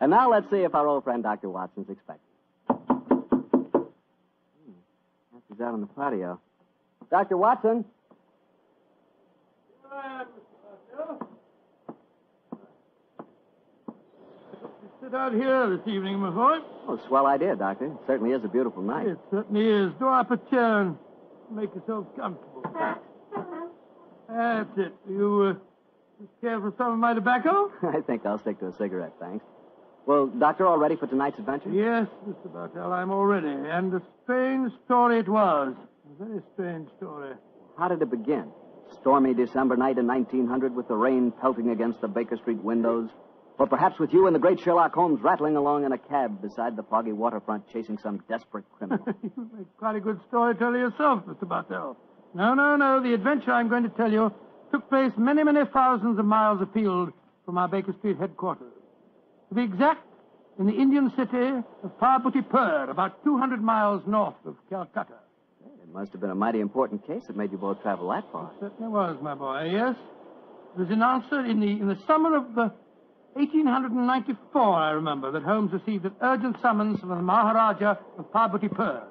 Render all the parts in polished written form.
And now let's see if our old friend Dr. Watson's expecting. He's out on the patio. Dr. Watson? Here I am, Mr. Bartell. You sit out here this evening, my boy. Oh, swell idea, Doctor. It certainly is a beautiful night. It certainly is. Draw up a chair and make yourself comfortable. That's it. You care for some of my tobacco? I think I'll stick to a cigarette, thanks. Well, Doctor, all ready for tonight's adventure? Yes, Mr. Bartell, I'm all ready. And a strange story it was. A very strange story. How did it begin? Stormy December night in 1900 with the rain pelting against the Baker Street windows? Or perhaps with you and the great Sherlock Holmes rattling along in a cab beside the foggy waterfront chasing some desperate criminal? You make quite a good storyteller yourself, Mr. Bartell. No. The adventure I'm going to tell you took place many, many thousands of miles afield from our Baker Street headquarters. To be exact, in the Indian city of Parbutipur, about 200 miles north of Calcutta. It must have been a mighty important case that made you both travel that far. It certainly was, my boy, yes. It was in answer in the summer of 1894, I remember, that Holmes received an urgent summons from the Maharaja of Parbutipur.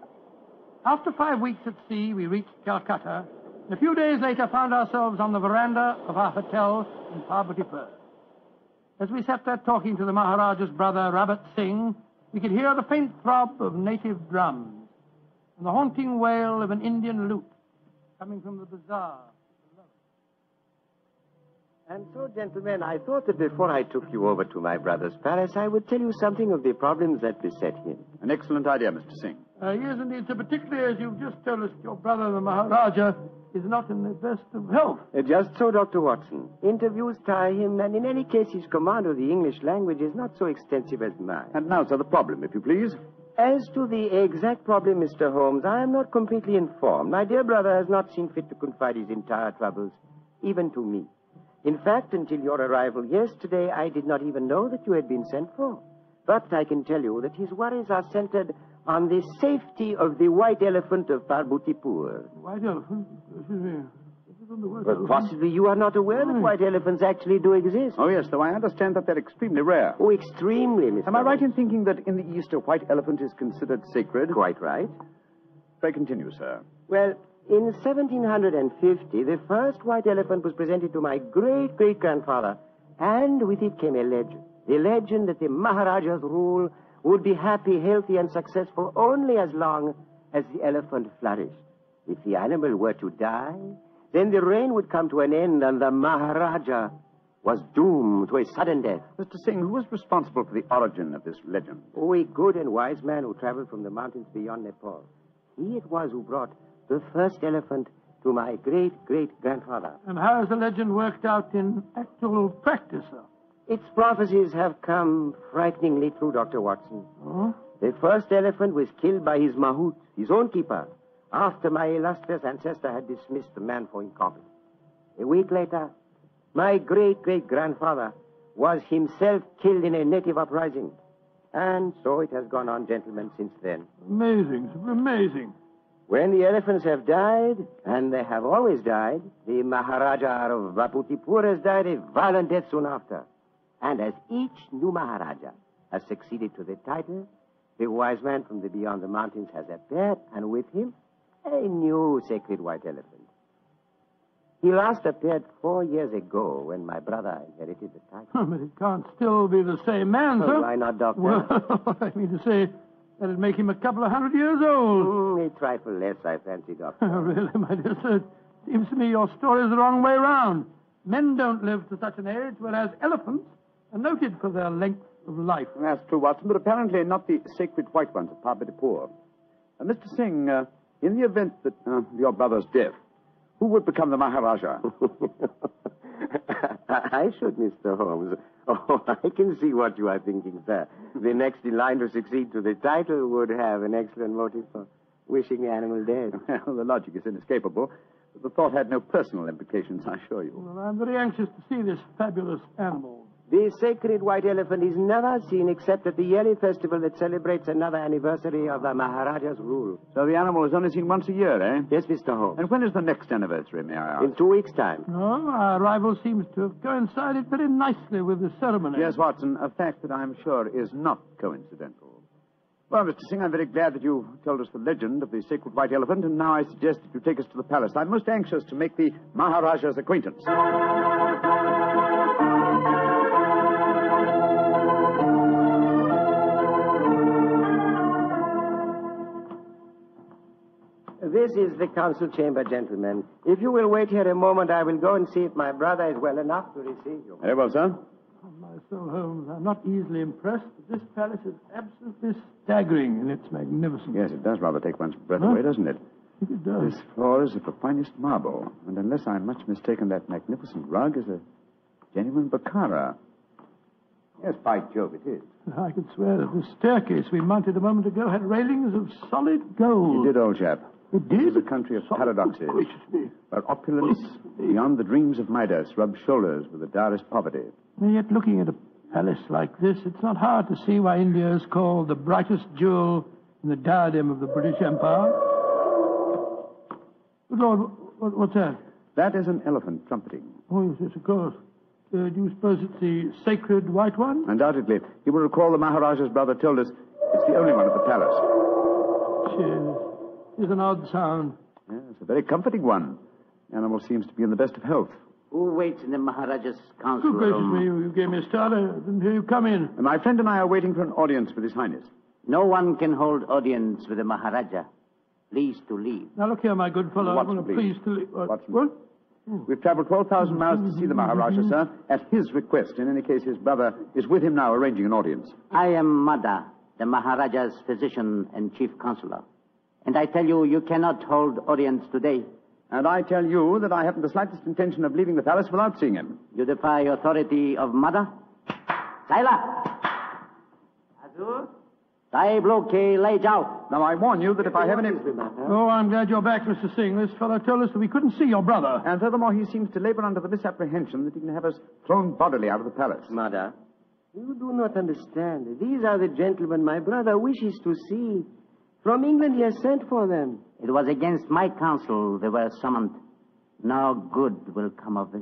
After 5 weeks at sea, we reached Calcutta, and a few days later found ourselves on the veranda of our hotel in Parbutipur. As we sat there talking to the Maharaja's brother, Rabat Singh, we could hear the faint throb of native drums and the haunting wail of an Indian lute coming from the bazaar. And so, gentlemen, I thought that before I took you over to my brother's palace, I would tell you something of the problems that beset him. An excellent idea, Mr. Singh. Yes, indeed, sir. Particularly as you've just told us your brother, the Maharaja, is not in the best of health. Just so, Dr. Watson. Interviews tire him, and in any case, his command of the English language is not so extensive as mine. And now, sir, the problem, if you please. As to the exact problem, Mr. Holmes, I am not completely informed. My dear brother has not seen fit to confide his entire troubles, even to me. In fact, until your arrival yesterday, I did not even know that you had been sent for. But I can tell you that his worries are centered on the safety of the white elephant of Parbutipur. White elephant? Excuse me. But possibly you are not aware that white elephants actually do exist. Oh, yes, though I understand that they're extremely rare. Oh, extremely, Mr. Am I right in thinking that in the East a white elephant is considered sacred? Quite right. Pray continue, sir. Well, in 1750, the first white elephant was presented to my great-great-grandfather, and with it came a legend. The legend that the Maharaja's rule would be happy, healthy, and successful only as long as the elephant flourished. If the animal were to die, then the reign would come to an end, and the Maharaja was doomed to a sudden death. Mr. Singh, who was responsible for the origin of this legend? Oh, a good and wise man who traveled from the mountains beyond Nepal. He it was who brought the first elephant to my great-great-grandfather. And how has the legend worked out in actual practice, sir? Its prophecies have come frighteningly true, Dr. Watson. Oh? The first elephant was killed by his mahout, his own keeper, after my illustrious ancestor had dismissed the man for incompetent. A week later, my great-great-grandfather was himself killed in a native uprising. And so it has gone on, gentlemen, since then. Amazing, amazing. When the elephants have died, and they have always died, the Maharaja of Parbutipur has died a violent death soon after. And as each new Maharaja has succeeded to the title, the wise man from the beyond the mountains has appeared, and with him, a new sacred white elephant. He last appeared 4 years ago when my brother inherited the title. But it can't still be the same man, sir. Why not, Doctor? Well, I mean to say, that'd make him a couple of 100 years old. A trifle less, I fancy, Doctor. Really, my dear sir, it seems to me your story is the wrong way round. Men don't live to such an age, whereas elephants are noted for their length of life. That's true, Watson, but apparently not the sacred white ones of Parbutipur. Mr. Singh, in the event that your brother's death, who would become the Maharaja? I should, Mr. Holmes. Oh, I can see what you are thinking, sir. The next in line to succeed to the title would have an excellent motive for wishing the animal dead. Well, the logic is inescapable, but the thought had no personal implications, I assure you. Well, I'm very anxious to see this fabulous animal. The sacred white elephant is never seen except at the yearly festival that celebrates another anniversary of the Maharaja's rule. So the animal is only seen once a year, eh? Yes, Mr. Holmes. And when is the next anniversary, may I ask? In 2 weeks' time. No, our arrival seems to have coincided very nicely with the ceremony. Yes, Watson, a fact that I'm sure is not coincidental. Well, Mr. Singh, I'm very glad that you told us the legend of the sacred white elephant, and now I suggest that you take us to the palace. I'm most anxious to make the Maharaja's acquaintance. This is the council chamber, gentlemen. If you will wait here a moment, I will go and see if my brother is well enough to receive you. Very well, sir. On my soul, Holmes, I'm not easily impressed, but this palace is absolutely staggering in its magnificence. Yes, it does rather take one's breath away, doesn't it? I think it does. This floor is of the finest marble, and unless I'm much mistaken, that magnificent rug is a genuine Baccara. Yes, by Jove, it is. I could swear that the staircase we mounted a moment ago had railings of solid gold. You did, old chap. It did? This is a country of paradoxes, Gracious me. where opulence beyond the dreams of Midas rubs shoulders with the direst poverty. And yet, looking at a palace like this, it's not hard to see why India is called the brightest jewel in the diadem of the British Empire. Good Lord, what's that? That is an elephant trumpeting. Oh, yes, of course. Do you suppose it's the sacred white one? Undoubtedly. You will recall the Maharaja's brother told us it's the only one at the palace. Cheers. It's an odd sound. Yes, a very comforting one. The animal seems to be in the best of health. Who waits in the Maharaja's council Good gracious room? me, you gave me a start. I didn't hear you come in. And my friend and I are waiting for an audience with His Highness. No one can hold audience with the Maharaja. Please to leave. Now, look here, my good fellow. Watson, I'm please. pleased to leave. Watson. What? We've traveled 12,000 miles to see the Maharaja, sir, at his request. In any case, his brother is with him now arranging an audience. I am Mada, the Maharaja's physician and chief counselor. And I tell you, you cannot hold audience today. And I tell you that I haven't the slightest intention of leaving the palace without seeing him. You defy authority of Mada? Saila! Azur? Saib loke lay jao. Now, I warn you that if I have any... Oh, I'm glad you're back, Mr. Singh. This fellow told us that we couldn't see your brother. And furthermore, he seems to labor under the misapprehension that he can have us thrown bodily out of the palace. Mother, you do not understand. These are the gentlemen my brother wishes to see. From England he has sent for them. It was against my counsel they were summoned. No good will come of this.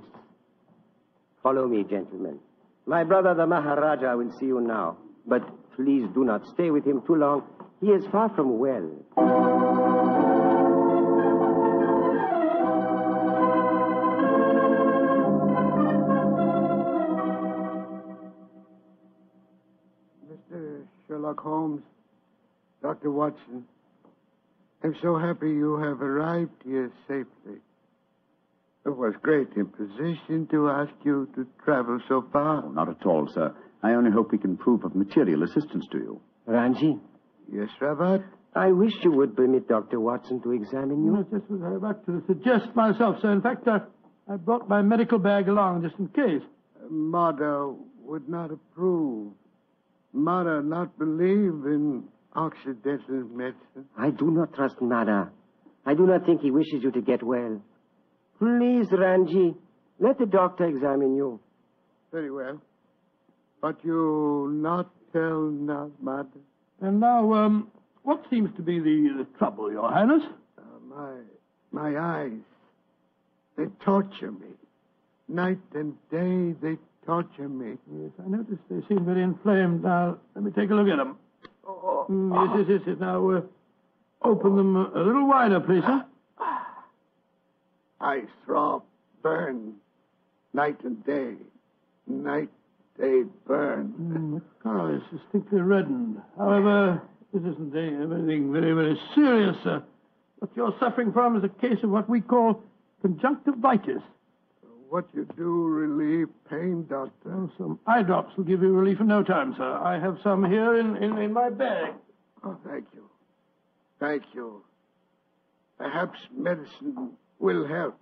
Follow me, gentlemen. My brother, the Maharaja, will see you now. But please do not stay with him too long. He is far from well. Mr. Sherlock Holmes, Dr. Watson, I'm so happy you have arrived here safely. It was great imposition to ask you to travel so far. Oh, not at all, sir. I only hope we can prove of material assistance to you. Ranji, Yes, Rabat? I wish you would permit Dr. Watson to examine you. No, just was about to suggest myself, sir. In fact, I brought my medical bag along just in case. Mother would not approve. Mother not believe in Occidental medicine. I do not trust Mada. I do not think he wishes you to get well. Please, Ranji, let the doctor examine you. Very well. But you not tell not Mother. And now, what seems to be the trouble, Your Highness? My eyes, they torture me. Night and day, they torture me. Yes, I noticed they seem very inflamed. Now, let me take a look at them. Yes. Now, open them a little wider, please, sir. I throb, burn, night and day. Night, day, burn. The color is distinctly reddened. However, this isn't anything very, very serious, sir. What you're suffering from is a case of what we call conjunctivitis. What you do relieve pain, Doctor? Oh, some eye drops will give you relief in no time, sir. I have some here in my bag. Oh, thank you. Thank you. Perhaps medicine will help.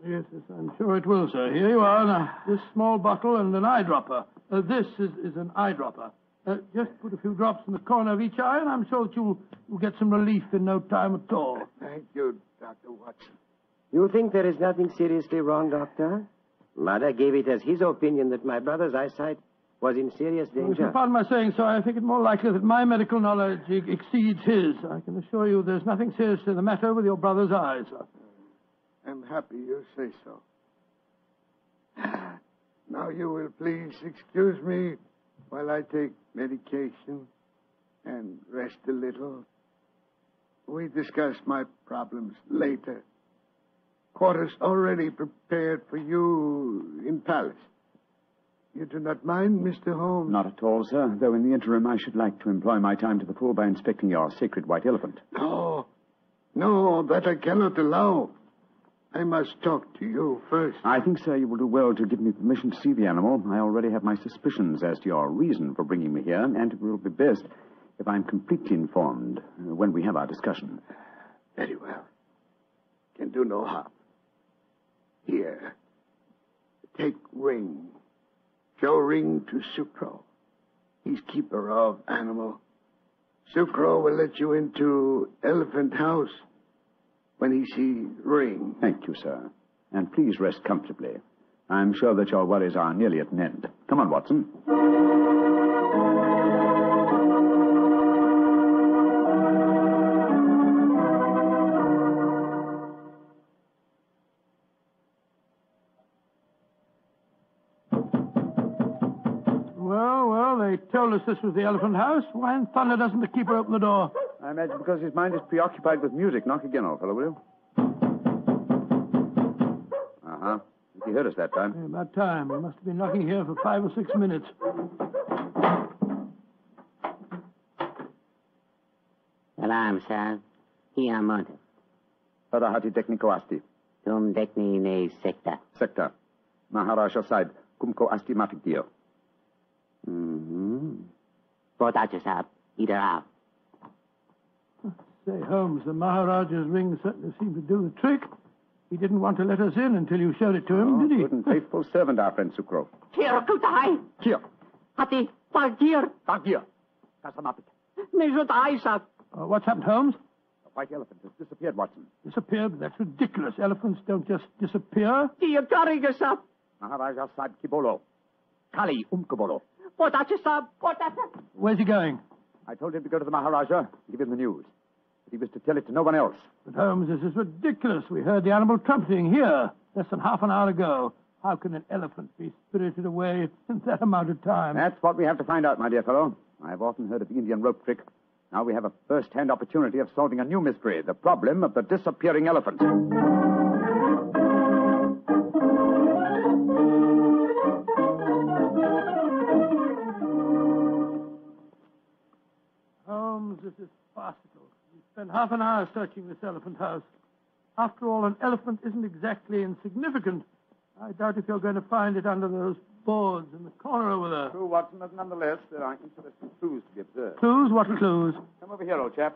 Yes, I'm sure it will, sir. Here you are. Now, this small bottle and an eyedropper. This is an eyedropper. Just put a few drops in the corner of each eye, and I'm sure that you'll get some relief in no time at all. Thank you, Dr. Watson. You think there is nothing seriously wrong, Doctor? Mother gave it as his opinion that my brother's eyesight was in serious If you danger. pardon my saying so, I think it more likely that my medical knowledge exceeds his. I can assure you there's nothing seriously the matter with your brother's eyes. I'm happy you say so. Now you will please excuse me while I take medication and rest a little. We discuss my problems later. Quarters already prepared for you in palace. You do not mind, Mr. Holmes? Not at all, sir, though in the interim I should like to employ my time to the full by inspecting your sacred white elephant. No, that I cannot allow. I must talk to you first. I think, sir, you will do well to give me permission to see the animal. I already have my suspicions as to your reason for bringing me here, and it will be best if I'm completely informed when we have our discussion. Very well. Can do no harm. Here, take ring. Show ring to Sucro. He's keeper of animal. Sucro will let you into elephant house when he see ring. Thank you, sir. And please rest comfortably. I'm sure that your worries are nearly at an end. Come on, Watson. Well, they told us this was the elephant house. Why in thunder doesn't the keeper open the door? I imagine because his mind is preoccupied with music. Knock again, old fellow, will you? Uh-huh. He heard us that time. Yeah, about time. He must have been knocking here for 5 or 6 minutes. Salam, sir. Here, Monte. Parahati technico asti. Tum dekni ne secta. Sector. Maharaja side. Kumko asti mafikdio. Potato sab. Either out. Say, Holmes, the Maharaja's ring certainly seemed to do the trick. He didn't want to let us in until you showed it to him, did he? Good and faithful servant, our friend Sucro. Here, kutai. Here. Hati, parkir. Here. Kasamapik. Nejutai, sir. What's happened, Holmes? The white elephant has disappeared, Watson. Disappeared? That's ridiculous. Elephants don't just disappear. Dia kariga, sir. Maharaja side kibolo. Kali umkabolo. Potato, sir. Potato. Where's he going? I told him to go to the Maharaja and give him the news. But he was to tell it to no one else. But, Holmes, this is ridiculous. We heard the animal trumpeting here less than half an hour ago. How can an elephant be spirited away in that amount of time? That's what we have to find out, my dear fellow. I've often heard of the Indian rope trick. Now we have a first-hand opportunity of solving a new mystery, the problem of the disappearing elephant. Holmes, this is farcical. We spent half an hour searching this elephant house. After all, an elephant isn't exactly insignificant. I doubt if you're going to find it under those boards in the corner over there. True, Watson, but nonetheless, there are interesting clues to be observed. Clues? What clues? Come over here, old chap.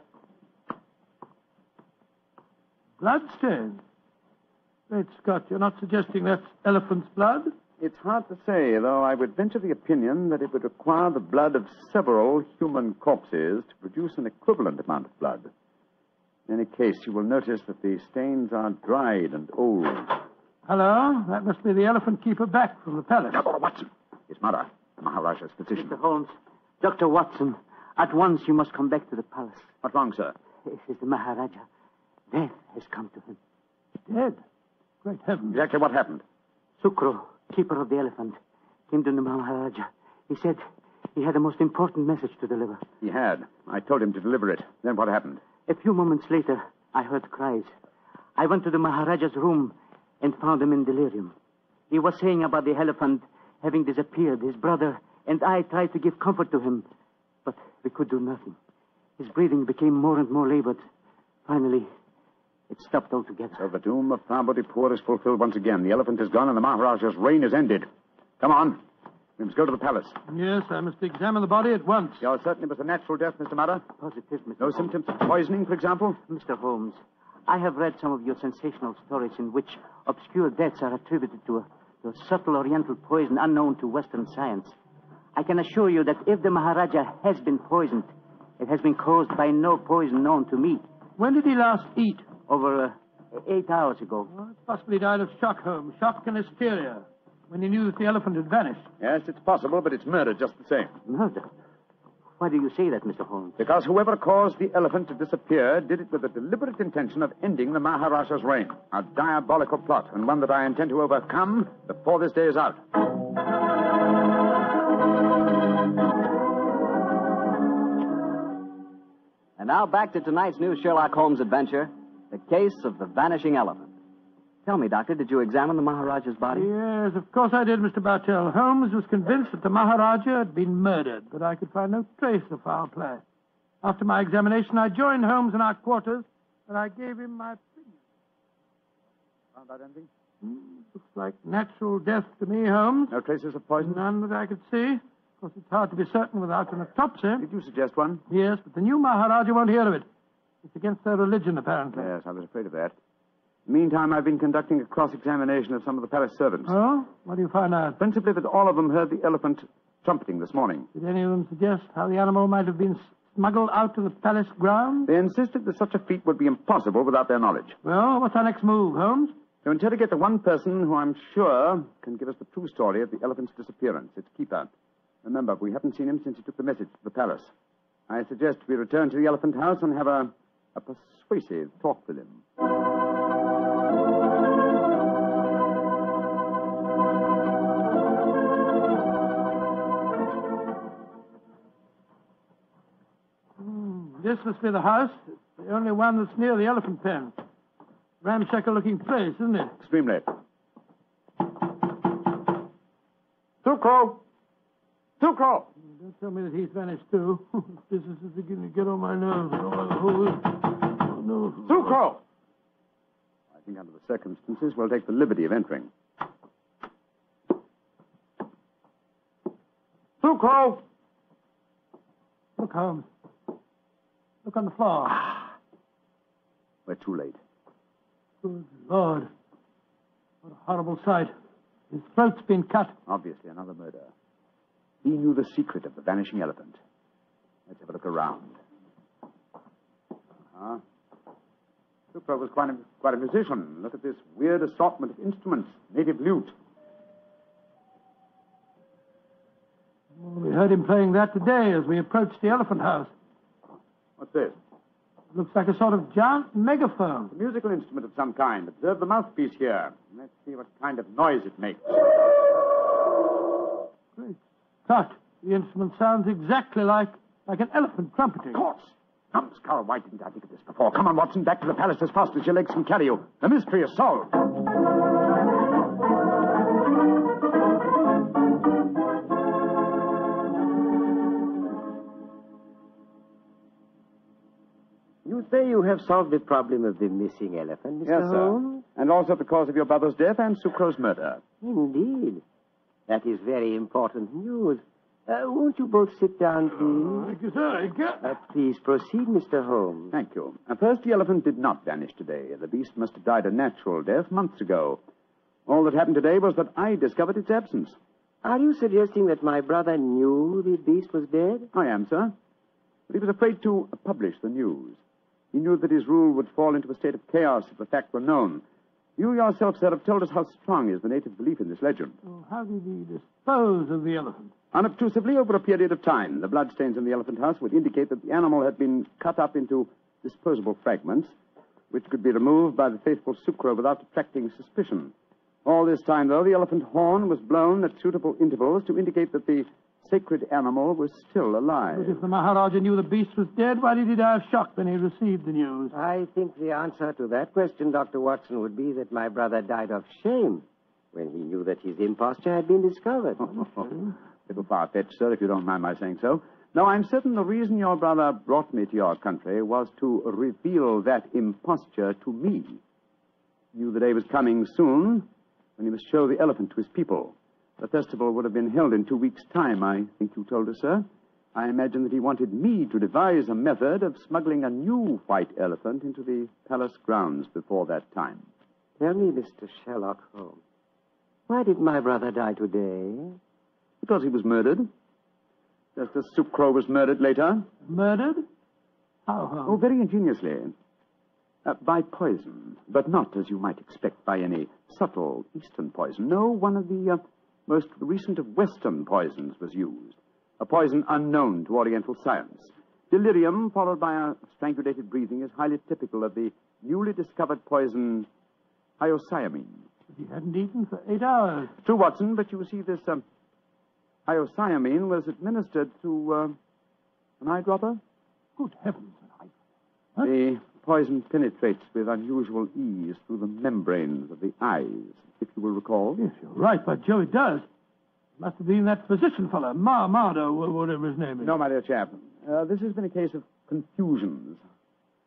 Bloodstains. Great Scott, you're not suggesting that's elephant's blood? It's hard to say, though I would venture the opinion that it would require the blood of several human corpses to produce an equivalent amount of blood. In any case, you will notice that the stains are dried and old. Hello? That must be the elephant keeper back from the palace. Now, Watson, his mother, the Maharaja's physician. Mr. Holmes, Dr. Watson, at once you must come back to the palace. What's wrong, sir? This is the Maharaja. Death has come to him. Dead? Great heavens. Exactly what happened? Sukro, keeper of the elephant, came to the Maharaja. He said he had a most important message to deliver. He had. I told him to deliver it. Then what happened? A few moments later, I heard cries. I went to the Maharaja's room and found him in delirium. He was saying about the elephant having disappeared, his brother, and I tried to give comfort to him, but we could do nothing. His breathing became more and more labored. Finally, it stopped altogether. So the doom of Parbodipur is fulfilled once again. The elephant is gone and the Maharaja's reign is ended. Come on. We must go to the palace. Yes, I must examine the body at once. You're certain it was a natural death, Mr. Mudder? Positive, Mr. No Holmes. symptoms of poisoning, for example? Mr. Holmes, I have read some of your sensational stories in which obscure deaths are attributed to a subtle oriental poison unknown to Western science. I can assure you that if the Maharaja has been poisoned, it has been caused by no poison known to me. When did he last eat? Over 8 hours ago. Well, it's possibly died of shock, Holmes. Shock and hysteria. when he knew that the elephant had vanished. Yes, it's possible, but it's murder just the same. Murder? Why do you say that, Mr. Holmes? Because whoever caused the elephant to disappear did it with the deliberate intention of ending the Maharaja's reign. A diabolical plot, and one that I intend to overcome before this day is out. And now back to tonight's new Sherlock Holmes adventure, the case of the vanishing elephant. Tell me, Doctor, did you examine the Maharaja's body? Yes, of course I did, Mr. Bartell. Holmes was convinced that the Maharaja had been murdered, but I could find no trace of foul play. After my examination, I joined Holmes in our quarters, and I gave him my opinion. Found out anything? Looks like natural death to me, Holmes. No traces of poison? None that I could see. Of course, it's hard to be certain without an autopsy. Did you suggest one? Yes, but the new Maharaja won't hear of it. It's against their religion, apparently. Yes, I was afraid of that. Meantime, I've been conducting a cross-examination of some of the palace servants. Oh? What do you find out? Principally that all of them heard the elephant trumpeting this morning. Did any of them suggest how the animal might have been smuggled out to the palace grounds? They insisted that such a feat would be impossible without their knowledge. Well, what's our next move, Holmes? To interrogate the one person who I'm sure can give us the true story of the elephant's disappearance, its keeper. Remember, we haven't seen him since he took the message to the palace. I suggest we return to the elephant house and have a persuasive talk with him. This must be the house. It's the only one that's near the elephant pen. Ramshackle-looking place, isn't it? Extremely. Sucro! Sucro! Don't tell me that he's vanished, too. This is beginning to get on my nerves. Oh, no. Sucro! I think under the circumstances, we'll take the liberty of entering. Sucro! Look, Holmes. Look on the floor. We're too late. Good Lord. What a horrible sight. His throat's been cut. Obviously, another murder. He knew the secret of the vanishing elephant. Let's have a look around. Sucro was quite a musician. Look at this weird assortment of instruments. Native lute. Well, we heard him playing that today as we approached the elephant house. What's this? Looks like a sort of giant megaphone. A musical instrument of some kind. Observe the mouthpiece here. Let's see what kind of noise it makes. Great Scott. The instrument sounds exactly like an elephant trumpeting. Of course. Numbskull, why didn't I think of this before? Come on, Watson, back to the palace as fast as your legs can carry you. The mystery is solved. You say you have solved the problem of the missing elephant, Mr. Yes, Holmes? sir. And also the cause of your brother's death and Sucro's murder. Indeed. That is very important news. Won't you both sit down, please? Thank you, sir. Please proceed, Mr. Holmes. Thank you. First, the elephant did not vanish today. The beast must have died a natural death months ago. All that happened today was that I discovered its absence. Are you suggesting that my brother knew the beast was dead? I am, sir. But he was afraid to publish the news. He knew that his rule would fall into a state of chaos if the fact were known. You yourself, sir, have told us how strong is the native belief in this legend. Oh, how did he dispose of the elephant? Unobtrusively, over a period of time. The bloodstains in the elephant house would indicate that the animal had been cut up into disposable fragments, which could be removed by the faithful Sucro without attracting suspicion. All this time, though, the elephant horn was blown at suitable intervals to indicate that the sacred animal was still alive. But if the Maharaja knew the beast was dead, why did he die of shock when he received the news? I think the answer to that question, Dr. Watson, would be that my brother died of shame when he knew that his imposture had been discovered. Little far-fetched, sir, if you don't mind my saying so. No, I'm certain the reason your brother brought me to your country was to reveal that imposture to me. He knew the day was coming soon when he must show the elephant to his people. The festival would have been held in 2 weeks' time, I think you told us, sir. I imagine that he wanted me to devise a method of smuggling a new white elephant into the palace grounds before that time. Tell me, Mr. Sherlock Holmes, why did my brother die today? Because he was murdered. Just as Sucro was murdered later. Murdered? How? Oh, very ingeniously. By poison, but not, as you might expect, by any subtle Eastern poison. No, one of the most recent of Western poisons was used, a poison unknown to Oriental science. Delirium, followed by a strangulated breathing, is highly typical of the newly discovered poison hyoscyamine. He hadn't eaten for 8 hours. True, Watson, but you see, this hyoscyamine was administered through an eyedropper. Good heavens. The poison penetrates with unusual ease through the membranes of the eyes, if you will recall. Yes, you're right, by Joe, it does. Must have been that physician fellow, Mardo, whatever his name is. No, my dear chap. This has been a case of confusions.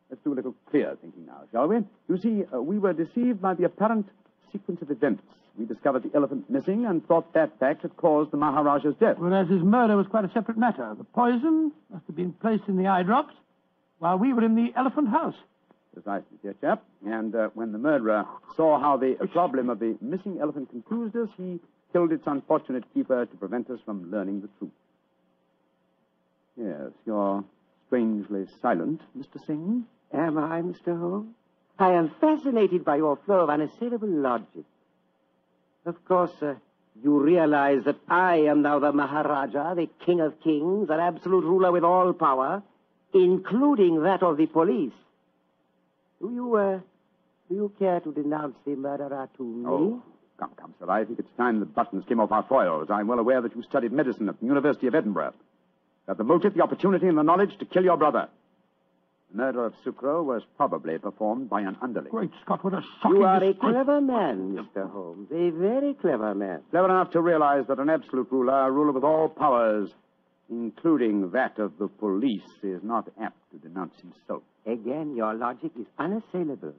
Let's do a little clear thinking now, shall we? You see, we were deceived by the apparent sequence of events. We discovered the elephant missing and thought that fact had caused the Maharaja's death. Whereas his murder was quite a separate matter. The poison must have been placed in the eye drops while we were in the elephant house. Precisely, dear chap. And when the murderer saw how the problem of the missing elephant confused us, he killed its unfortunate keeper to prevent us from learning the truth. Yes, you're strangely silent, Mr. Singh. Am I, Mr. Holmes? I am fascinated by your flow of unassailable logic. Of course, you realize that I am now the Maharaja, the King of Kings, an absolute ruler with all power, including that of the police. Do you care to denounce the murderer to me? Oh, come, sir. I think it's time the buttons came off our foils. I'm well aware that you studied medicine at the University of Edinburgh. You had the motive, the opportunity, and the knowledge to kill your brother. The murder of Sucro was probably performed by an underling. Great Scott, what a shocking You are a disgrace. clever man, Mr. Holmes. A very clever man. Clever enough to realize that an absolute ruler, a ruler with all powers, including that of the police, is not apt to denounce himself. Again, your logic is unassailable.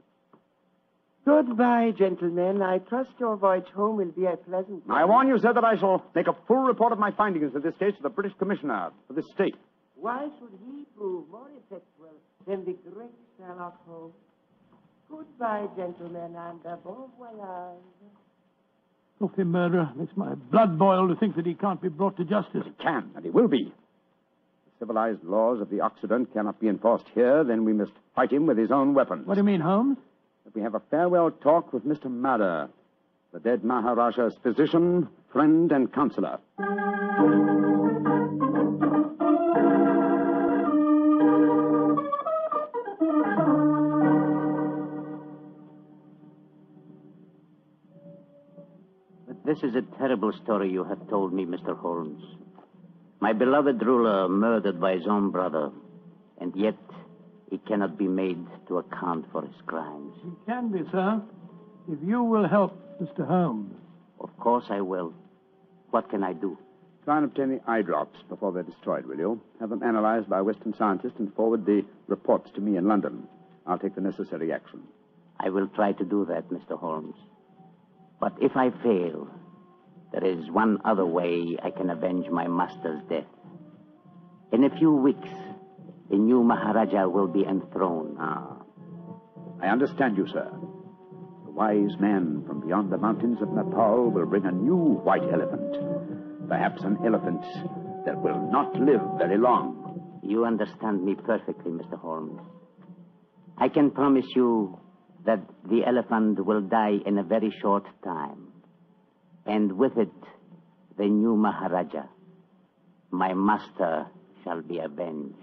Goodbye, gentlemen. I trust your voyage home will be a pleasant one. I warn you, sir, that I shall make a full report of my findings in this case to the British Commissioner for this state. Why should he prove more effectual than the great Sherlock Holmes? Goodbye, gentlemen, and bon voyage. Filthy murderer. Makes my blood boil to think that he can't be brought to justice. He can, and he will be. The civilized laws of the Occident cannot be enforced here, then we must fight him with his own weapons. What do you mean, Holmes? If we have a farewell talk with Mr. Madder, the dead Maharaja's physician, friend, and counselor. But this is a terrible story you have told me, Mr. Holmes. My beloved ruler murdered by his own brother, and yet he cannot be made to account for his crimes. He can be, sir, if you will help Mr. Holmes. Of course I will. What can I do? Try and obtain the eye drops before they're destroyed, will you? Have them analyzed by a Western scientist and forward the reports to me in London. I'll take the necessary action. I will try to do that, Mr. Holmes. But if I fail, there is one other way I can avenge my master's death. In a few weeks, the new Maharaja will be enthroned. I understand you, sir. The wise man from beyond the mountains of Nepal will bring a new white elephant. Perhaps an elephant that will not live very long. You understand me perfectly, Mr. Holmes. I can promise you that the elephant will die in a very short time. And with it, the new Maharaja, my master, shall be avenged.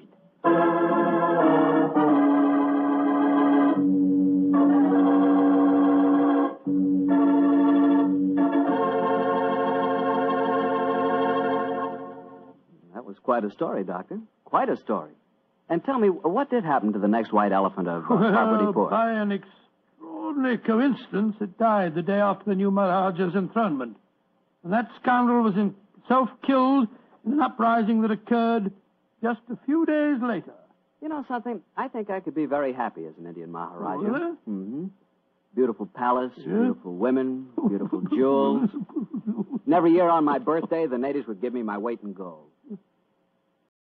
That was quite a story, Doctor. Quite a story. And tell me, what did happen to the next white elephant of Parvati-Pur? By an extraordinary coincidence, it died the day after the new Maharaja's enthronement. And that scoundrel was himself killed in an uprising that occurred just a few days later. You know something? I think I could be very happy as an Indian Maharaja. Oh, really? Mm-hmm. Beautiful palace, Yeah. beautiful women, beautiful jewels. And every year on my birthday, the natives would give me my weight in gold.